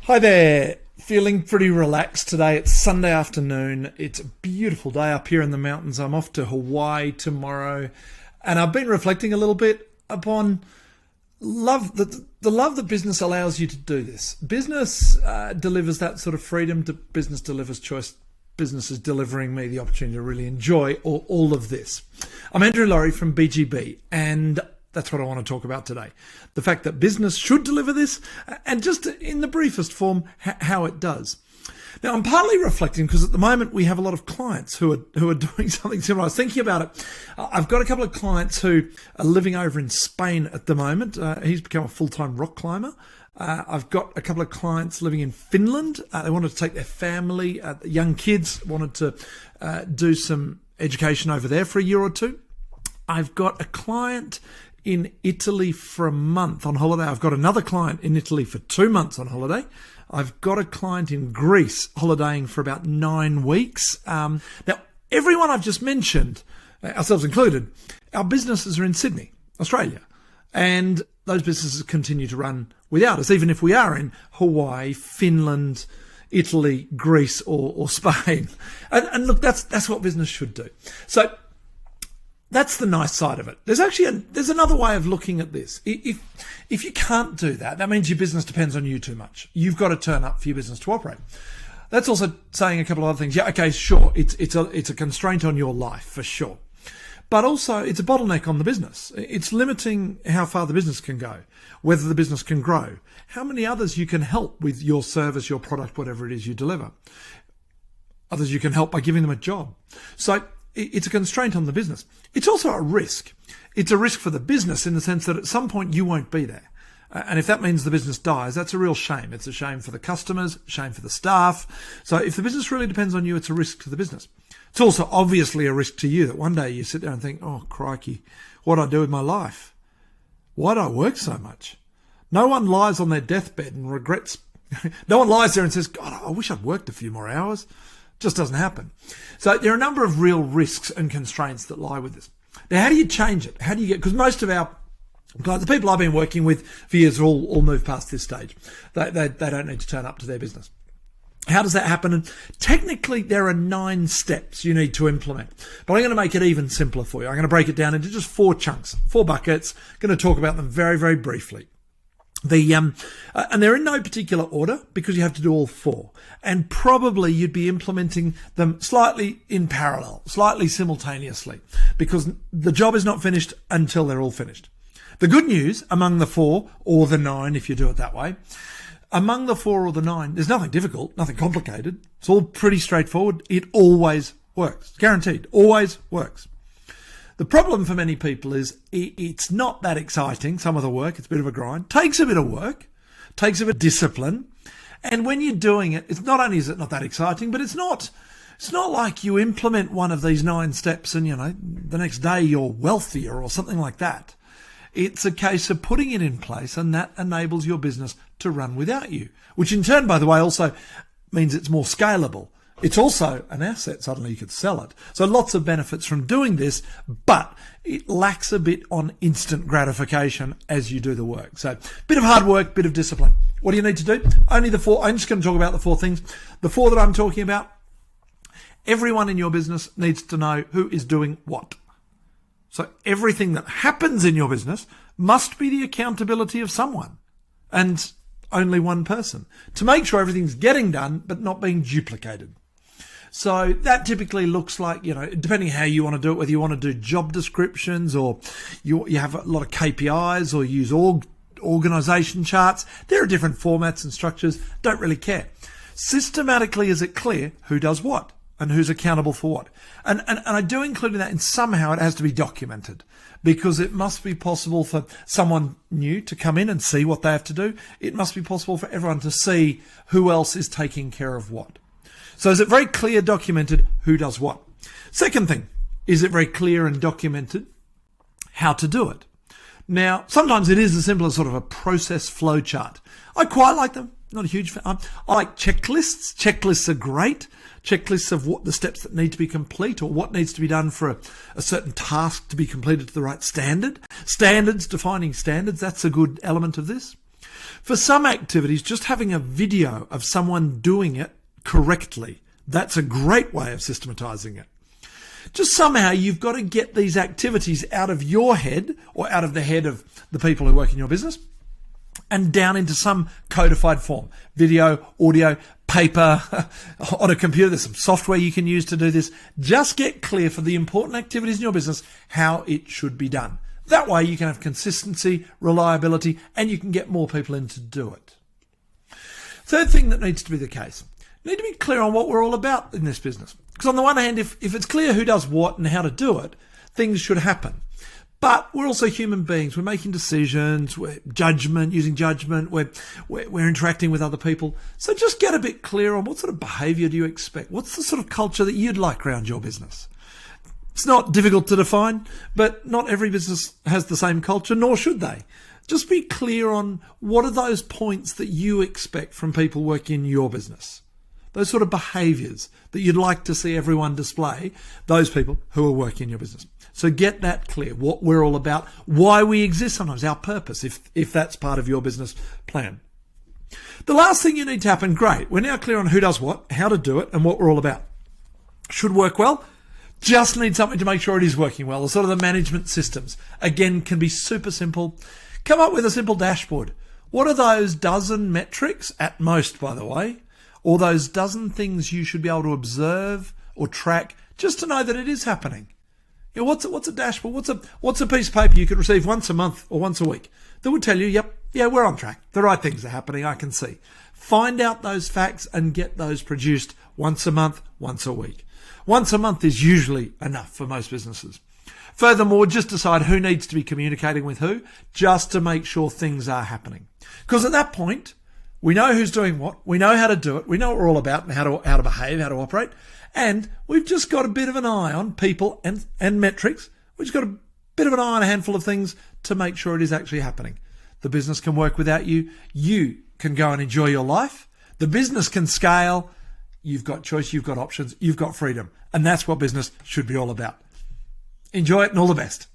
Hi there. Feeling pretty relaxed today. It's Sunday afternoon. It's a beautiful day up here in the mountains. I'm off to Hawaii tomorrow. And I've been reflecting a little bit upon love, the love that business allows you to do this. Business delivers that sort of freedom. Business delivers choice. Business is delivering me the opportunity to really enjoy all of this. I'm Andrew Laurie from BGB, and that's what I want to talk about today. The fact that business should deliver this, and just in the briefest form, how it does. Now, I'm partly reflecting because at the moment we have a lot of clients who are doing something similar. I was thinking about it. I've got a couple of clients who are living over in Spain at the moment. He's become a full-time rock climber. I've got a couple of clients living in Finland. They wanted to take their family, young kids, wanted to do some education over there for a year or two. I've got a client in Italy for a month on holiday. I've got another client in Italy for 2 months on holiday. I've got a client in Greece holidaying for about 9 weeks. Now, everyone I've just mentioned, ourselves included, our businesses are in Sydney, Australia. And those businesses continue to run without us, even if we are in Hawaii, Finland, Italy, Greece, or Spain. And look, that's what business should do. So that's the nice side of it. There's another way of looking at this. If you can't do that, that means your business depends on you too much. You've got to turn up for your business to operate. That's also saying a couple of other things. Yeah, okay, sure. It's a constraint on your life for sure. But also it's a bottleneck on the business. It's limiting how far the business can go, whether the business can grow, how many others you can help with your service, your product, whatever it is you deliver. Others you can help by giving them a job. So it's a constraint on the business. It's also a risk. It's a risk for the business in the sense that at some point you won't be there. And if that means the business dies, that's a real shame. It's a shame for the customers, shame for the staff. So if the business really depends on you, it's a risk to the business. It's also obviously a risk to you that one day you sit there and think, oh, crikey, what do I do with my life? Why do I work so much? No one lies on their deathbed and regrets. No one lies there and says, God, I wish I'd worked a few more hours. Just doesn't happen. So there are a number of real risks and constraints that lie with this. Now, how do you change it? How do you get, because most of our clients, the people I've been working with for years are all moved past this stage. They don't need to turn up to their business. How does that happen? And technically, there are 9 steps you need to implement. But I'm going to make it even simpler for you. I'm going to break it down into just 4 chunks, 4 buckets. I'm going to talk about them very, very briefly. And they're in no particular order because you have to do all 4. And probably you'd be implementing them slightly in parallel, slightly simultaneously, because the job is not finished until they're all finished. The good news among the 4, or the 9 if you do it that way, among the 4 or the 9, there's nothing difficult, nothing complicated. It's all pretty straightforward. It always works. Guaranteed. Always works. The problem for many people is it's not that exciting, some of the work. It's a bit of a grind. Takes a bit of work. Takes a bit of discipline. And when you're doing it, it's not only is it not that exciting, but it's not like you implement one of these 9 steps and, the next day you're wealthier or something like that. It's a case of putting it in place, and that enables your business to run without you, which in turn, by the way, also means it's more scalable. It's also an asset. Suddenly you could sell it. So lots of benefits from doing this, but it lacks a bit on instant gratification as you do the work. So bit of hard work, bit of discipline. What do you need to do? Only the 4. I'm just going to talk about the 4 things. The 4 that I'm talking about, everyone in your business needs to know who is doing what. So everything that happens in your business must be the accountability of someone, and only one person, to make sure everything's getting done but not being duplicated. So that typically looks like, depending how you want to do it, whether you want to do job descriptions or you have a lot of KPIs or use organization charts. There are different formats and structures. Don't really care. Systematically, is it clear who does what and who's accountable for what? And I do include in that, and somehow it has to be documented, because it must be possible for someone new to come in and see what they have to do. It must be possible for everyone to see who else is taking care of what. So is it very clear, documented, who does what? Second thing, is it very clear and documented how to do it? Now, sometimes it is as simple as sort of a process flow chart. I quite like them. Not a huge fan. I like checklists. Checklists are great. Checklists of what the steps that need to be complete, or what needs to be done for a certain task to be completed to the right standard. Standards, defining standards, that's a good element of this. For some activities, just having a video of someone doing it correctly, that's a great way of systematizing it. Just somehow you've got to get these activities out of your head or out of the head of the people who work in your business and down into some codified form. Video, audio, paper, on a computer. There's some software you can use to do this. Just get clear for the important activities in your business how it should be done. That way you can have consistency, reliability, and you can get more people in to do it. Third thing that needs to be the case. You need to be clear on what we're all about in this business. Because on the one hand, if it's clear who does what and how to do it, things should happen. But we're also human beings. We're making decisions, we're using judgment, we're interacting with other people. So just get a bit clear on what sort of behaviour do you expect? What's the sort of culture that you'd like around your business? It's not difficult to define, but not every business has the same culture, nor should they. Just be clear on what are those points that you expect from people working in your business. Those sort of behaviours that you'd like to see everyone display, those people who are working in your business. So get that clear, what we're all about, why we exist sometimes, our purpose, if that's part of your business plan. The last thing you need to happen, great, we're now clear on who does what, how to do it, and what we're all about. Should work well, just need something to make sure it is working well. The sort of the management systems, again, can be super simple. Come up with a simple dashboard. What are those dozen metrics, at most, by the way, or those dozen things you should be able to observe or track just to know that it is happening? You know, what's a dashboard? What's a piece of paper you could receive once a month or once a week that would tell you, yeah, we're on track. The right things are happening. I can see. Find out those facts and get those produced once a month, once a week. Once a month is usually enough for most businesses. Furthermore, just decide who needs to be communicating with who, just to make sure things are happening. Because at that point, we know who's doing what, we know how to do it, we know what we're all about and how to behave, how to operate, and we've just got a bit of an eye on people and metrics. We've just got a bit of an eye on a handful of things to make sure it is actually happening. The business can work without you. You can go and enjoy your life. The business can scale. You've got choice, you've got options, you've got freedom. And that's what business should be all about. Enjoy it and all the best.